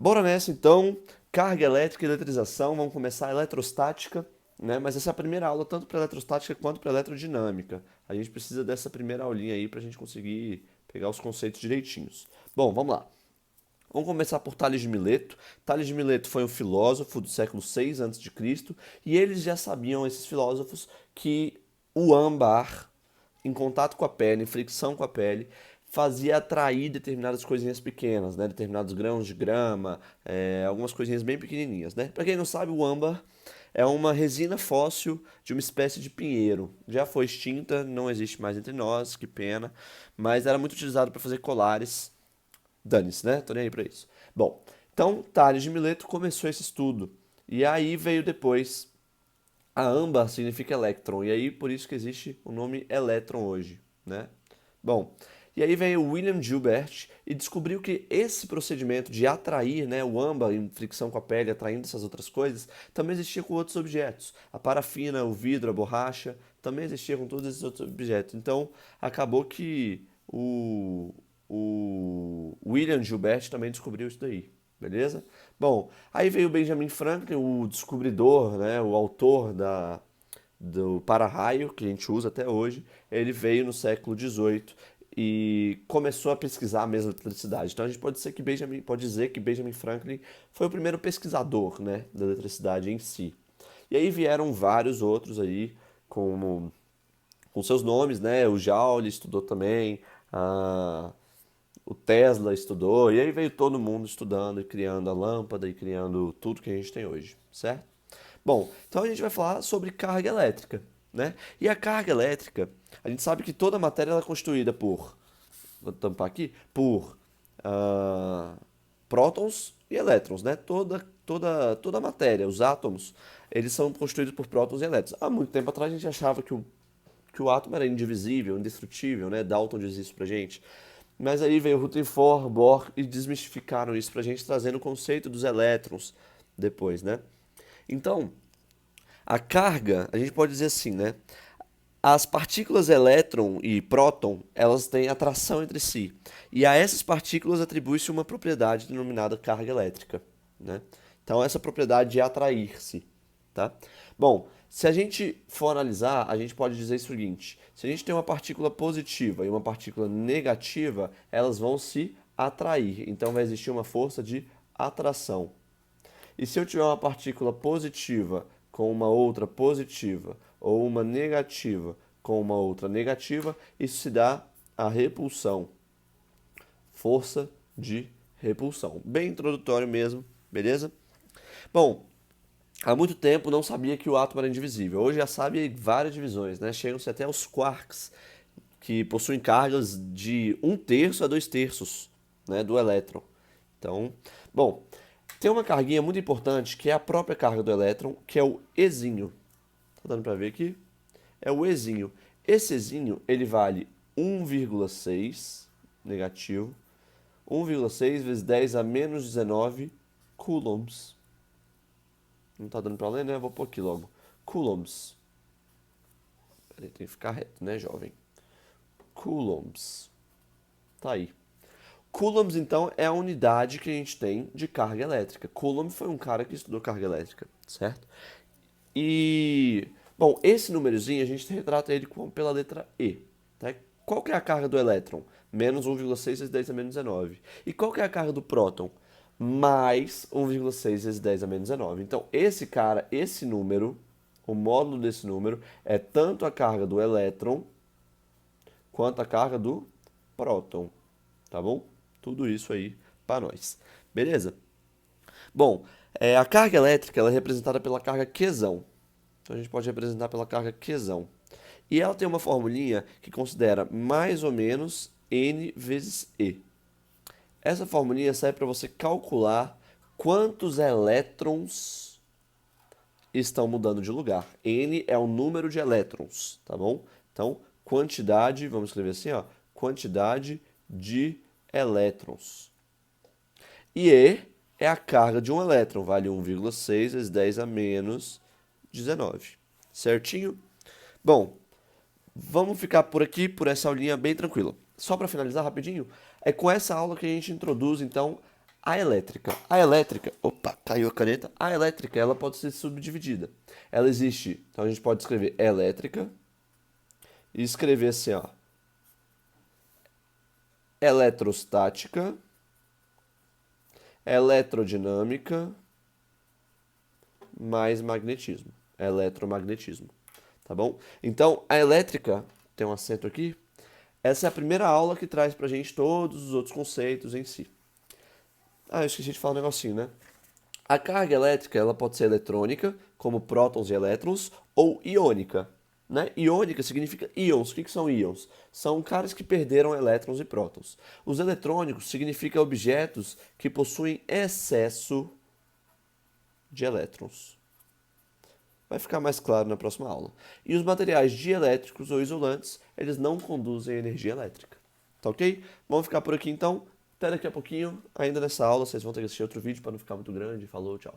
Bora nessa então, carga elétrica e eletrização, vamos começar a eletrostática, né? Mas essa é a primeira aula tanto para eletrostática quanto para eletrodinâmica. A gente precisa dessa primeira aulinha aí para a gente conseguir pegar os conceitos direitinhos. Bom, vamos lá. Vamos começar por Tales de Mileto. Tales de Mileto foi um filósofo do século 6 a.C. e eles já sabiam, esses filósofos, que o âmbar, em contato com a pele, em fricção com a pele, fazia atrair determinadas coisinhas pequenas, né? Determinados grãos de grama, algumas coisinhas bem pequenininhas, né? Para quem não sabe, o âmbar é uma resina fóssil de uma espécie de pinheiro. Já foi extinta, não existe mais entre nós, que pena, mas era muito utilizado para fazer colares. Dane-se, né? Tô nem aí pra isso. Bom, então Tales de Mileto começou esse estudo. E aí veio depois a âmbar significa elétron, e aí por isso que existe o nome elétron hoje, né? Bom, e aí veio William Gilbert e descobriu que esse procedimento de atrair, né, o âmbar em fricção com a pele, atraindo essas outras coisas, também existia com outros objetos. A parafina, o vidro, a borracha, também existia com todos esses outros objetos. Então, acabou que o William Gilbert também descobriu isso daí. Beleza? Bom, aí veio Benjamin Franklin, o descobridor, né, o autor do para-raio, que a gente usa até hoje. Ele veio no século XVIII e começou a pesquisar mesmo a eletricidade. Então a gente pode dizer que Benjamin Franklin foi o primeiro pesquisador, né, da eletricidade em si. E aí vieram vários outros aí, como com seus nomes, né? O Joule estudou também, o Tesla estudou, e aí veio todo mundo estudando e criando a lâmpada e criando tudo que a gente tem hoje, certo? Bom, então a gente vai falar sobre carga elétrica, né? E a carga elétrica, a gente sabe que toda matéria ela é constituída por, vou tampar aqui, por ah, prótons e elétrons, né? Toda matéria, os átomos, eles são constituídos por prótons e elétrons. Há muito tempo atrás a gente achava que o átomo era indivisível, indestrutível, né? Dalton diz isso pra gente. Mas aí veio Rutherford, Bohr e desmistificaram isso pra gente, trazendo o conceito dos elétrons depois, né? Então, a carga, a gente pode dizer assim, né? As partículas elétron e próton, elas têm atração entre si. E a essas partículas atribui-se uma propriedade denominada carga elétrica, né? Então, essa propriedade é atrair-se, tá? Bom, se a gente for analisar, a gente pode dizer o seguinte: se a gente tem uma partícula positiva e uma partícula negativa, elas vão se atrair. Então, vai existir uma força de atração. E se eu tiver uma partícula positiva com uma outra positiva, ou uma negativa com uma outra negativa, isso se dá a repulsão. Força de repulsão. Bem introdutório mesmo, beleza? Bom, há muito tempo não sabia que o átomo era indivisível. Hoje já sabe várias divisões, né? Chegam-se até os quarks, que possuem cargas de 1/3 a 2/3, né, do elétron. Então, bom, tem uma carguinha muito importante que é a própria carga do elétron, que é o Ezinho. Tá dando para ver aqui? É o Ezinho. Esse Ezinho, ele vale 1,6 negativo, 1,6 vezes 10 a menos 19 coulombs. Não tá dando para ler, né? Vou pôr aqui logo. Coulombs. Peraí, tem que ficar reto, né, jovem? Coulombs. Tá aí. Coulombs, então, é a unidade que a gente tem de carga elétrica. Coulomb foi um cara que estudou carga elétrica, certo? E, bom, esse númerozinho a gente retrata ele pela letra E. Tá? Qual que é a carga do elétron? Menos 1,6 vezes 10 a menos 19. E qual que é a carga do próton? Mais 1,6 vezes 10 a menos 19. Então, esse cara, esse número, o módulo desse número, é tanto a carga do elétron quanto a carga do próton. Tá bom? Tudo isso aí para nós. Beleza? Bom, a carga elétrica ela é representada pela carga Qzão. Então a gente pode representar pela carga Qzão. E ela tem uma formulinha que considera mais ou menos N vezes E. Essa formulinha serve para você calcular quantos elétrons estão mudando de lugar. N é o número de elétrons, tá bom? Então, quantidade, vamos escrever assim, ó, quantidade de elétrons. E E é a carga de um elétron, vale 1,6 vezes 10 a menos 19. Certinho? Bom, vamos ficar por aqui, por essa aulinha bem tranquila. Só para finalizar rapidinho, é com essa aula que a gente introduz, então, Opa, caiu a caneta. A elétrica, ela pode ser subdividida. Ela existe, então a gente pode escrever elétrica e escrever assim, ó, eletrostática, eletrodinâmica, mais magnetismo, eletromagnetismo, tá bom? Então, a elétrica, tem um acento aqui, essa é a primeira aula que traz pra gente todos os outros conceitos em si. Ah, eu esqueci de falar um negocinho, né? A carga elétrica ela pode ser eletrônica, como prótons e elétrons, ou iônica. Né? Iônica significa íons. O que são íons? São caras que perderam elétrons e prótons. Os eletrônicos significam objetos que possuem excesso de elétrons. Vai ficar mais claro na próxima aula. E os materiais dielétricos ou isolantes, eles não conduzem energia elétrica. Tá ok? Vamos ficar por aqui então. Até daqui a pouquinho. Ainda nessa aula, vocês vão ter que assistir outro vídeo para não ficar muito grande. Falou, tchau.